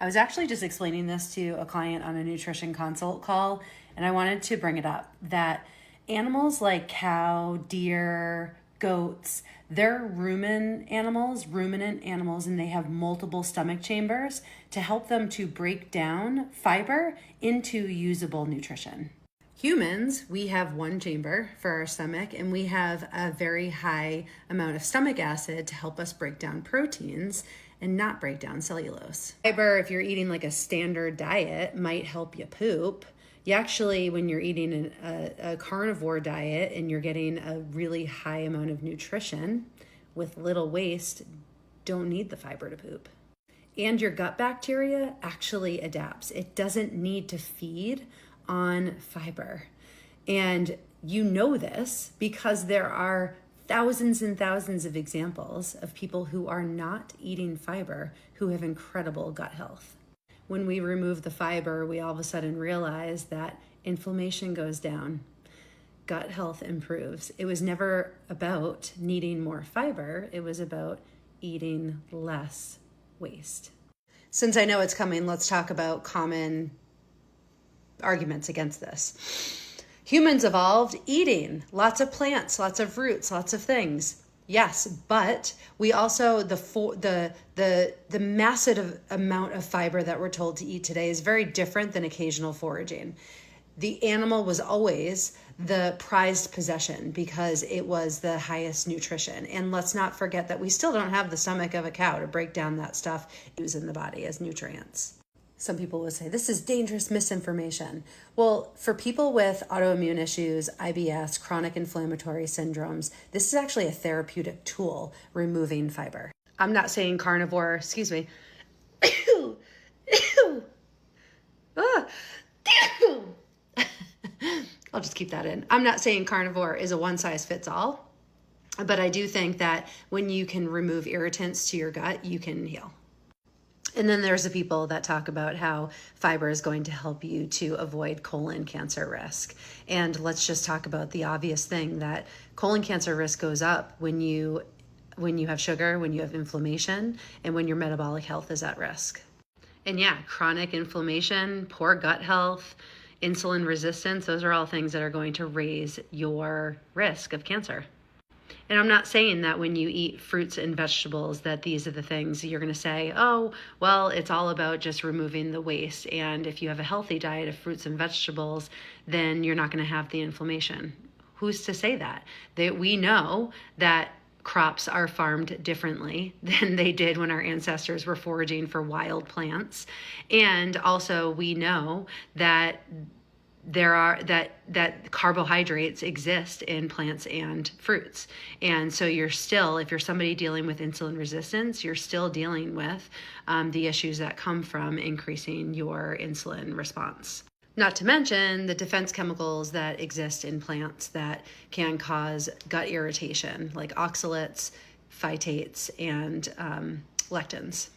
I was actually just explaining this to a client on a nutrition consult call, and I wanted to bring it up that animals like cow, deer, goats, they're ruminant animals, and they have multiple stomach chambers to help them to break down fiber into usable nutrition. Humans, we have one chamber for our stomach, and we have a very high amount of stomach acid to help us break down proteins and not break down cellulose. Fiber, if you're eating like a standard diet, might help you poop. You actually, when you're eating a carnivore diet and you're getting a really high amount of nutrition with little waste, don't need the fiber to poop. And your gut bacteria actually adapts. It doesn't need to feed on fiber. And you know this because there are thousands and thousands of examples of people who are not eating fiber who have incredible gut health. When we remove the fiber, we all of a sudden realize that inflammation goes down, gut health improves. It was never about needing more fiber, it was about eating less waste. Since I know it's coming, let's talk about common arguments against this. Humans evolved eating lots of plants, lots of roots, lots of things. Yes, but we also, the massive amount of fiber that we're told to eat today is very different than occasional foraging. The animal was always the prized possession because it was the highest nutrition. And let's not forget that we still don't have the stomach of a cow to break down that stuff used in the body as nutrients. Some people would say, this is dangerous misinformation. Well, for people with autoimmune issues, IBS, chronic inflammatory syndromes, this is actually a therapeutic tool, removing fiber. I'm not saying carnivore, excuse me. I'll just keep that in. I'm not saying carnivore is a one-size-fits-all, but I do think that when you can remove irritants to your gut, you can heal. And then there's the people that talk about how fiber is going to help you to avoid colon cancer risk. And let's just talk about the obvious thing that colon cancer risk goes up when you have sugar, when you have inflammation, and when your metabolic health is at risk. And yeah, chronic inflammation, poor gut health, insulin resistance, those are all things that are going to raise your risk of cancer. And I'm not saying that when you eat fruits and vegetables that these are the things you're going to say, oh, well, it's all about just removing the waste. And if you have a healthy diet of fruits and vegetables, then you're not going to have the inflammation. Who's to say that? We know that crops are farmed differently than they did when our ancestors were foraging for wild plants. And also we know that that carbohydrates exist in plants and fruits. And so you're still, if you're somebody dealing with insulin resistance, you're still dealing with the issues that come from increasing your insulin response. Not to mention the defense chemicals that exist in plants that can cause gut irritation, like oxalates, phytates, and lectins.